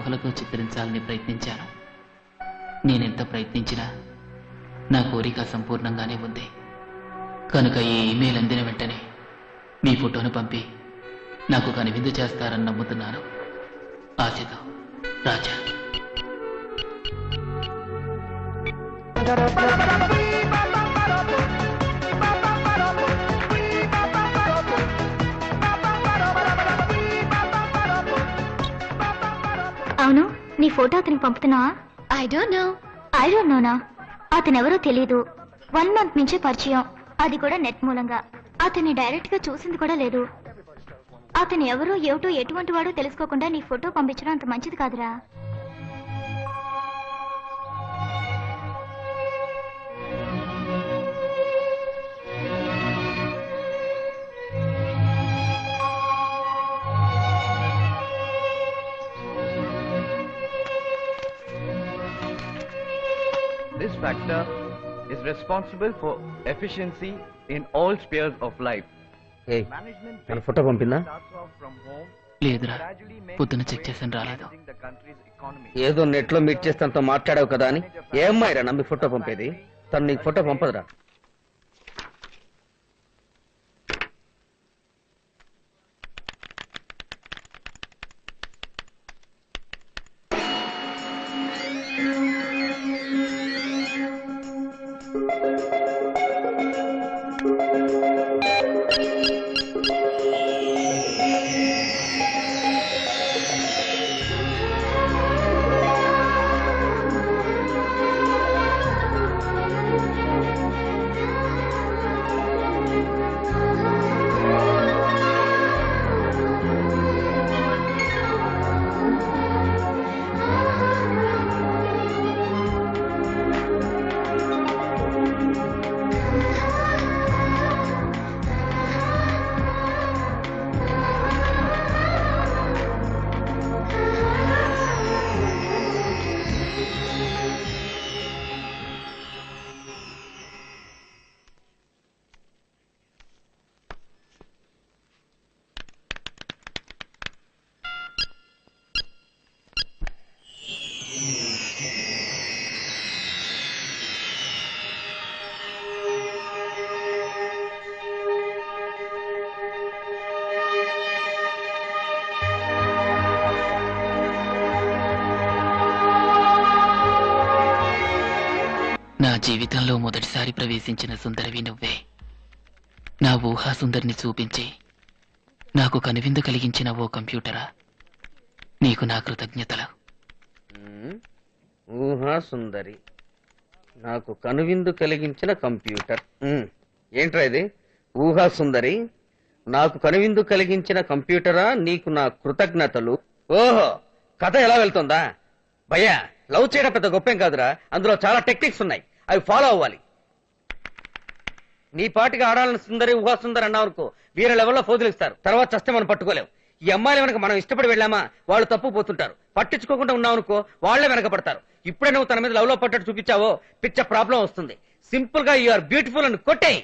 ఊహలతో చిత్రించాలని ప్రయత్నించాను. నేనెంత ప్రయత్నించినా నా కోరిక సంపూర్ణంగానే ఉంది. కనుక ఈ ఇమెయిల్ అందిన వెంటనే మీ ఫోటోను పంపి నాకు కనువిందు చేస్తారని నమ్ముతున్నాను. ఆశతో, రాజా. అవును, నీ ఫోటో అతనికి పంపుతున్నావా? I don't నోనా. అతనెవరో తెలీదు. 1 month నుంచే పరిచయం, అది కూడా నెట్ మూలంగా. అతన్ని డైరెక్ట్ గా చూసింది కూడా లేదు. అతను ఎవరో ఏమిటో ఎటువంటి వాడో తెలుసుకోకుండా నీ ఫోటో పంపించడం అంత మంచిది కాదురా. This factor is responsible for efficiency in all spheres of life. Hey, మన ఫోటో పంపిందా? లేదురా, పొద్దున చెక్ చేసాను, రాలేదు. ఏదో నెట్ లో మీట్ చేస్తే అంత మాట్లాడావు కదా అని ఏ అమ్మాయిరా నమ్మి ఫోటో పంపేది? తను నీకు ఫోటో పంపదురా. నా జీవితంలో మొదటిసారి ప్రవేశించిన సుందరివి నువ్వే. నా ఊహా సుందరిని చూపించి నాకు కనువిందు కలిగించిన ఓ కంప్యూటరా, నీకు నా కృతజ్ఞతలు. ఊహా సుందరి, నాకు కనువిందు కలిగించిన కంప్యూటర్. ఏంట్రా ఇది? ఊహా సుందరి, నాకు కనువిందు కలిగించిన కంప్యూటరా, నీకు నా కృతజ్ఞతలు. ఓహో, కథ ఎలా వెళ్తుందా? భయ్యా, లవ్ చేయడం పెద్ద గొప్పేం కాదురా, అందులో చాలా టెక్నిక్స్ ఉన్నాయి, అవి ఫాలో అవ్వాలి. నీ పాటికి ఆడాలని సుందరి ఊహా సుందరి అన్నావు అనుకో, వీర లెవెల్లో ఫోజులిస్తారు, తర్వాత చస్తే మనం పట్టుకోలేం. ఈ అమ్మాయిలు వెనక మనం ఇష్టపడి వెళ్ళామా వాళ్ళు తప్పు పోతుంటారు, పట్టించుకోకుండా ఉన్నావు అనుకో వాళ్లే వెనకపడతారు. ఇప్పుడే నువ్వు తన మీద లవ్ లో పట్టట్టు చూపించావో పిచ్చ ప్రాబ్లం వస్తుంది. సింపుల్ గా యు ఆర్ బ్యూటిఫుల్ అని కొట్టేయి.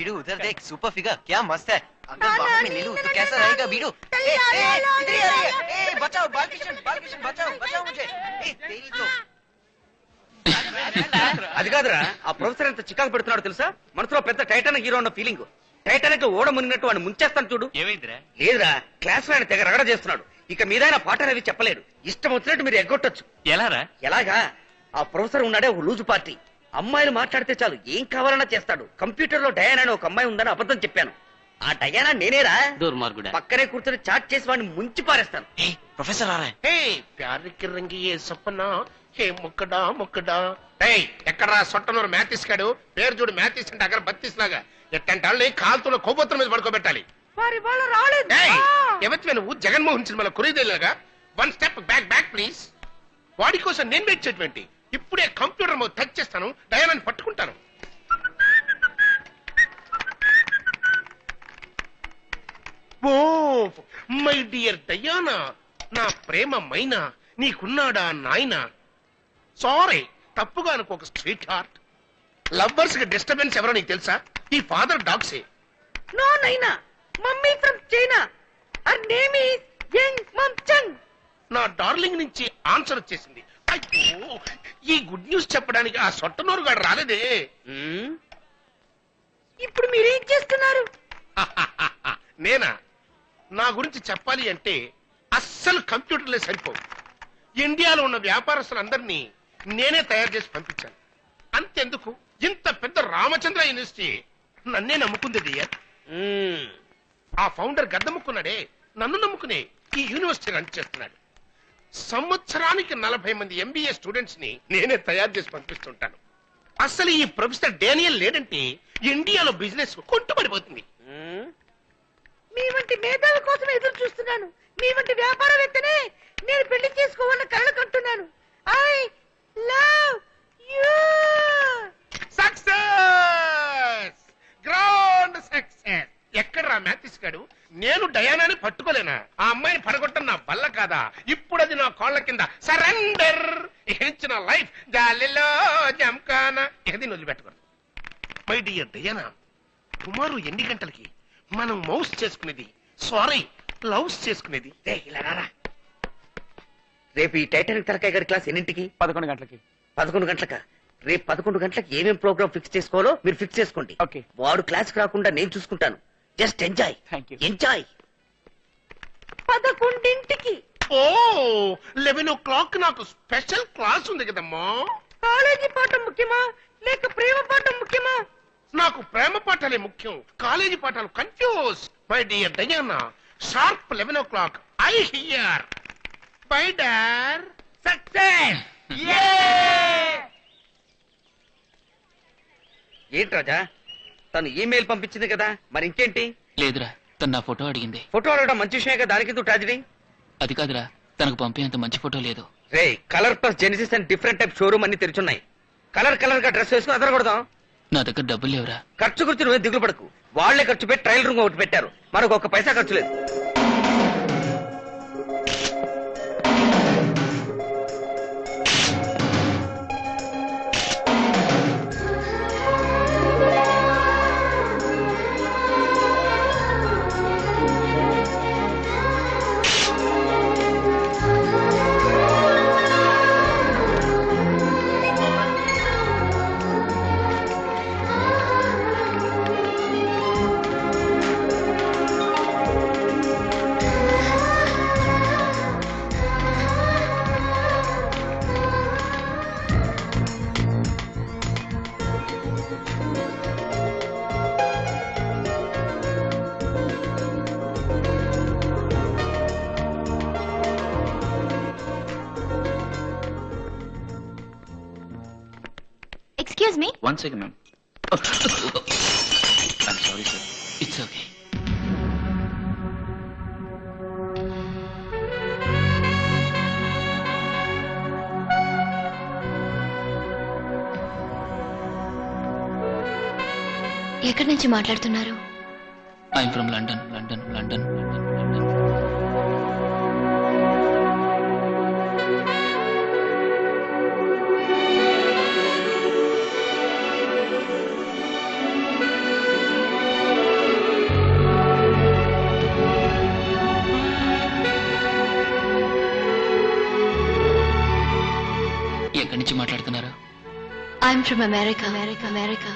बीड़ू उधर देख सुपर फिगर क्या मस्त है अगर बाहर में ले लूं तो कैसा रहेगा बीड़ू इधर ही आ रही है बचाओ बालकिशन बचाओ मुझे तेरी तो అది కాదురా ఆ ప్రొఫెసర్ ఎంత చికాకు పెడుతున్నాడు తెలుసా మనసులో పెద్ద టైటానిక్ హీరో ఉన్న ఫీలింగ్ టైటానిక్ ఓడ మునిగినట్టు వాడిని ముంచేస్తాను చూడు ఏమైందిరా లేదురా క్లాస్ లో ఆయన తెగ రగడ చేస్తున్నాడు ఇక మీద ఆయన పాఠాలు అవి చెప్పలేడు ఇష్టం వచ్చినట్టు మీరు ఎగ్గొట్టొచ్చు ఎలారా ఎలాగా ఆ ప్రొఫెసర్ ఉన్నాడే ఒక లూజు పార్టీ అమ్మాయిలు మాట్లాడితే చాలు ఏం కావాలన్నా చేస్తాడు కంప్యూటర్ లో డయానా అని ఒక అమ్మాయి ఉందని అబద్ధం చెప్పాను ఆ డయానా నేనేరా దుర్మార్గుడా పక్కనే కూర్చొని చాట్ చేసి వాడిని ముంచి పారేస్తాను प्रोफेसर आ रहा है हे प्यार की रंगी ये सपना हे ముక్కడా ఏయ్ ఎక్కడరా సొట్టనూరు మ్యాథిస్ కాడు పేరు చూడు మ్యాథిస్ అంటే అక్కడ బత్తిస్ లాగా ఎట్టంటే వాళ్ళని కాలుతున్న కొవ్వొత్తుల మీద పడుకోబెట్టాలి ఎవరివే నువ్వు జగన్మోహన్ సినిమాలో కురీదేలాగా వన్ స్టెప్ బ్యాక్ ప్లీజ్ వాడి కోసం నేను వెయిట్ చేయటువంటి ఇప్పుడే కంప్యూటర్ మీద టచ్ చేస్తాను డయానాని పట్టుకుంటాను ఓ మై డియర్ డయానా నా ప్రేమ మైనా నీకున్నాడా నాయనా సారీ తప్పుగా అనుకోక స్ట్రీట్ హార్ట్ లవ్వర్స్ కి డిస్టర్బెన్స్ ఎవరో నీకు తెలుసా ఈ father డాగ్సే No, Naina. Mummy from China. Her name is Yang Mamchang. నా డార్లింగ్ నుంచి ఆన్సర్ వచ్చేసింది అయ్యో ఈ గుడ్ న్యూస్ చెప్పడానికి ఆ సొట్టనూరు గారు రాలేదే ఇప్పుడు మీరేం చేస్తున్నారు? నేనా నా గురించి చెప్పాలి అంటే అస్సలు కంప్యూటర్లే సరిపోవు ఇండియాలో ఉన్న వ్యాపారస్తులందరినీ నేనే తయారు చేసి పంపించాను అంతెందుకు ఇంత పెద్ద రామచంద్ర యూనివర్సిటీ నన్నే నమ్ముకుంది డియర్ ఆ ఫౌండర్ గద్దముక్కున్నాడే నన్ను నమ్ముకునే ఈ యూనివర్సిటీ రన్ చేస్తున్నాడు సంవత్సరానికి 40 మంది ఎంబీఏ స్టూడెంట్స్ ని నేనే తయారు చేసి పంపిస్తుంటాను అసలు ఈ ప్రొఫెసర్ డేనియల్ లేడంటే ఇండియాలో బిజినెస్ కుంటుపడిపోతుంది మీ వంటి మేధావి కోసం ఎదురు చూస్తున్నాను. మీ వంటి వ్యాపారవేత్తనే నేను పెళ్లి చేసుకోవాలని కలలు కంటున్నాను. I love you. Success grand success ఎక్కడ్రా మ్యాథిస్ గాడు నేను డయానాని పట్టుకోలేనా ఆ అమ్మాయిని పడగొట్టం నా వల్ల కాదా ఇప్పుడు అది నా కాళ్ళ కింద సరెండర్ ఇచ్చిన లైఫ్ జాలిలో జంకానా ఇక దీన్ని వదిలిపెట్టకూడదు మై డియర్ డయానా టుమారో ఎన్ని గంటలకి మనం మౌస్ చేసుకునేది సారీ లవ్స్ చేసుకునేది ఇలా రారా రేపు ఈ టైటానిక్ తలకాయ గారి క్లాస్ ఎన్నింటికి 11 గంటలకి 11 గంటలకా రేపు 11 గంటలకు ఏమేం ప్రోగ్రామ్ ఫిక్స్ చేసుకోవాలో మీరు ఫిక్స్ చేసుకోండి ఓకే వాడు క్లాస్ రాకుండా నేను చూసుకుంటాను just enjoy thank you enjoy 11ంటికి ఓ 11 నాకు స్పెషల్ క్లాస్ ఉంది కదమ్మా కాలేజీ పాఠం ముఖ్యమా లేక ప్రేమ పాఠం ముఖ్యమా? నాకు ప్రేమ పాఠాలే ముఖ్యం కాలేజీ పాఠాలు confuse my dear Diana sharp 11 I here by డార్ సక్సెస్ ఏంటి రాజా తను ఈమెయిల్ పంపించింది కదా మరి ఇంకేంటి లేదురా తను నా ఫోటో అడిగింది ఫోటో అడగడం మంచి విషయమే కదా దానికి ట్రాజడీ అది కాదురా తనకు పంపేంత మంచి ఫోటో లేదు. రే కలర్ ప్లస్ జెనిసిస్ అని డిఫరెంట్ టైప్ షోరూమ్ అన్ని తెరుచున్నాయి కలర్ గా డ్రెస్ వేసుకుని అదరగొడదాం నా దగ్గర డబ్బులు లేవురా. ఖర్చు గురించి నువ్వే దిగులు పడకు వాళ్లే ఖర్చు పెట్టి ట్రయల్ రూమ్ ఒకటి పెట్టారు మనకు ఒక్క పైసా ఖర్చు లేదు excuse me. One second ma'am I'm sorry sir it's okay. ఎక్కడి నుంచి మాట్లాడుతున్నారు? I'm from London London London London. ఎక్కడి నుంచి మాట్లాడుతున్నారు? I'm from America. America America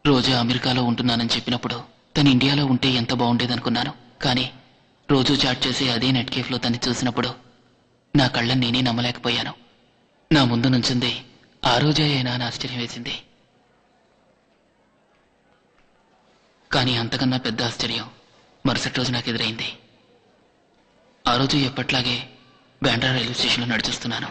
రోజు అమెరికాలో ఉంటున్నానని చెప్పినప్పుడు తను ఇండియాలో ఉంటే ఎంత బాగుండేదనుకున్నాను. కానీ రోజు చాట్ చేసి అదే నెట్ కేఫ్లో తను చూసినప్పుడు నా కళ్ళని నేనే నమ్మలేకపోయాను. నా ముందు నుంచింది ఆ రోజే అయినా అని ఆశ్చర్యం వేసింది. కానీ అంతకన్నా పెద్ద ఆశ్చర్యం మరుసటి రోజు నాకు ఎదురైంది. ఆ రోజు ఎప్పట్లాగే బాండ్రా రైల్వే స్టేషన్లో నడిచొస్తున్నాను.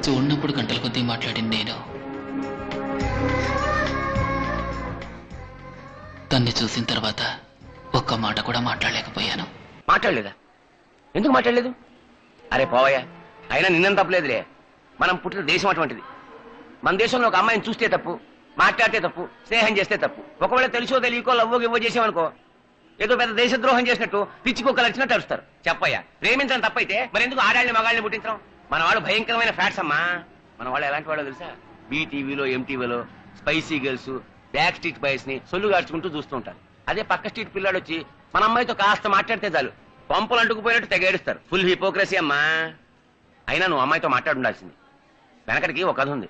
చూడనప్పుడు గంటల కొద్దీ మాట్లాడింది నేను. తన్ని చూసిన తర్వాత ఒక్క మాట కూడా మాట్లాడలేకపోయాను. మాట్లాడలేదా? ఎందుకు మాట్లాడలేదు? అరే పోవయ్యా, అయినా నిన్నం తప్పలేదులే. మనం పుట్టిన దేశం అటువంటిది. మన దేశంలో ఒక అమ్మాయిని చూస్తే తప్పు, మాట్లాడితే తప్పు, స్నేహం చేస్తే తప్పు. ఒకవేళ తెలుసో తెలియకో లవ్వో గివ్వో చేసామనుకో ఏదో పెద్ద దేశద్రోహం చేసినట్టు పిచ్చికొక్కలు వచ్చినట్టు అరుస్తారు. చెప్పయ్యా, ప్రేమించడం తప్పైతే మరి ఎందుకు ఆడాళ్ళని మగాళ్ళని పుట్టించడం? మన వాళ్ళు భయంకరమైన ఫ్యాట్స్ అమ్మా. మన వాళ్ళు ఎలాంటి వాళ్ళు తెలుసా? బీటీవీలో ఎంటీవీలో spicy girls, backstreet boys ని సొల్లు గార్చుకుంటూ చూస్తూ ఉంటారు. అదే పక్క స్ట్రీట్ పిల్లాడు వచ్చి మన అమ్మాయితో కాస్త మాట్లాడితే చాలు పంపులు అంటుకుపోయినట్టు తెగేడుస్తారు. ఫుల్ హిపోక్రసీ అమ్మా. అయినా నువ్వు అమ్మాయితో మాట్లాడుండాల్సింది. వెనకటికి ఒక కథ ఉంది.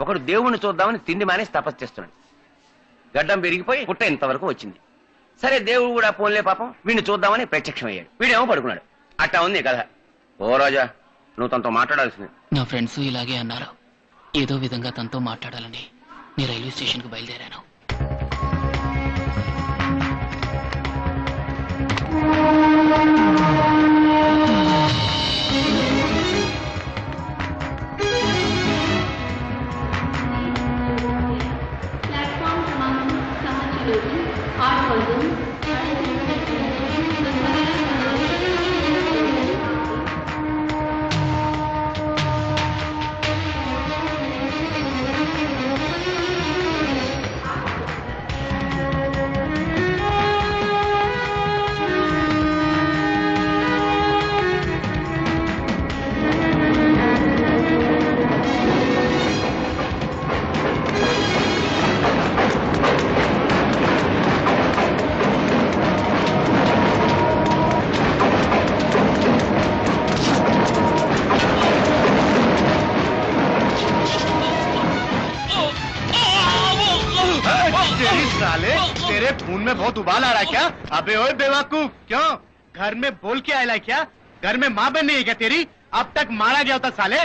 ఒకడు దేవుణ్ణి చూద్దామని తిండి మానేసి తపస్సు చేస్తున్నాడు. గడ్డం పెరిగిపోయి పుట్ట ఇంతవరకు వచ్చింది. సరే దేవుడు కూడా పోన్లే పాపం వీడిని చూద్దామని ప్రత్యక్షమయ్యాడు. వీడేమో పడుకున్నాడు. అట్టా ఉంది కథ. ఓ రాజా, నువ్వు తనతో మాట్లాడాల్సింది. నా ఫ్రెండ్స్ ఇలాగే అన్నారు. ఏదో విధంగా తనతో మాట్లాడాలని నేను రైల్వే స్టేషన్కు బయలుదేరాను. साले तेरे खून में बहुत उबाल आ रहा है क्या? अबे ओए बेवकूफ, क्यों घर में बोल के आया क्या? घर में माँ बहन नहीं है क्या तेरी? अब तक मारा गया होता साले.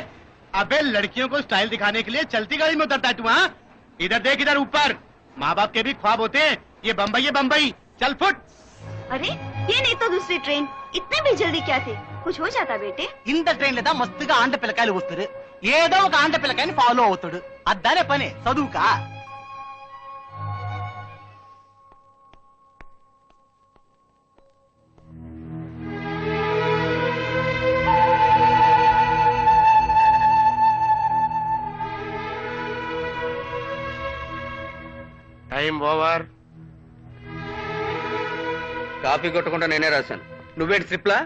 अबे लड़कियों को स्टाइल दिखाने के लिए चलती गाड़ी में उतरता है तू? हाँ, इधर देख, इधर ऊपर. माँ बाप के भी ख्वाब होते हैं. ये बम्बई है बम्बई. चल फुट. अरे ये नहीं तो दूसरी ट्रेन. इतने भी जल्दी क्या थे? कुछ हो जाता बेटे. ఇంత ట్రైన్ లేదా మస్తుగా ఆండ పిల్లకాయలు వస్తారు. ఏదో ఒక ఆండ పిల్లకాయని ఫాలో అవుతాడు. అద్దానే పని చదువుకా. Time over. కాపీ కొట్టకుండా నేనే రాశాను. నువ్వేంటి స్లిప్లా?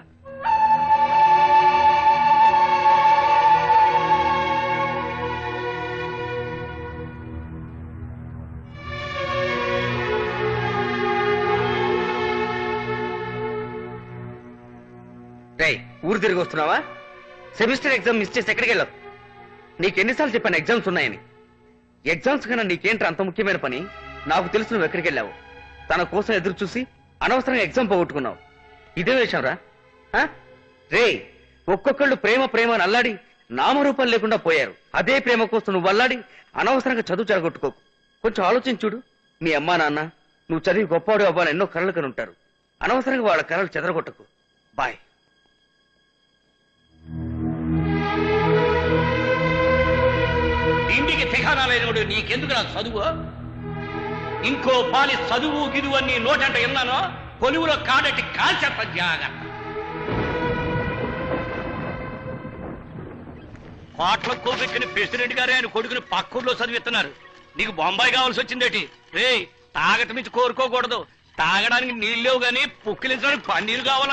రేయ్, ఊరు తిరిగి వస్తున్నావా? సెమిస్టర్ ఎగ్జామ్ మిస్ చేసి ఎక్కడికి వెళ్ళావు? నీకెన్నిసార్లు చెప్పాను ఎగ్జామ్స్ ఉన్నాయని. ఎగ్జామ్స్ కన్నా నీకేంట్రా అంత ముఖ్యమైన పని? నాకు తెలుసు నువ్వు ఎక్కడికి వెళ్ళావు. తన కోసం ఎదురు చూసి అనవసరంగా ఎగ్జామ్ పోగొట్టుకున్నావు. ఇదే విషయం రా. రే, ఒక్కొక్కళ్ళు ప్రేమ ప్రేమ అని అల్లాడి నామరూపాలు లేకుండా పోయారు. అదే ప్రేమ కోసం నువ్వు అల్లాడి అనవసరంగా చదువు చెడగొట్టుకోకు. కొంచెం ఆలోచించి చూడు. మీ అమ్మా నాన్న నువ్వు చదివి గొప్పవాడు అవ్వాలని ఎన్నో కలలు కని ఉంటారు. అనవసరంగా వాళ్ళ కలలు చెదరగొట్టకు. బాయ్. ఇంటికి ఠికానా లేనివాడు నీకెందుకు నా చదువు? ఇంకో పాలి చదువు గిదువు అని నీ నోటంట విన్నానో కొలువులో కాడటి కాల్చేత జాగ్రత్త. కోట్ల కోపెక్కిన ప్రెసిడెంట్ గారే ఆయన కొడుకుని పక్కూర్లో చదివిస్తున్నారు. నీకు బొంబాయి కావాల్సి వచ్చిందేటి? రే తాగట మించి కోరుకోకూడదు. తాగడానికి నీళ్ళు లేవు గాని పుక్కిలించడానికి పన్నీరు కావాలన్నా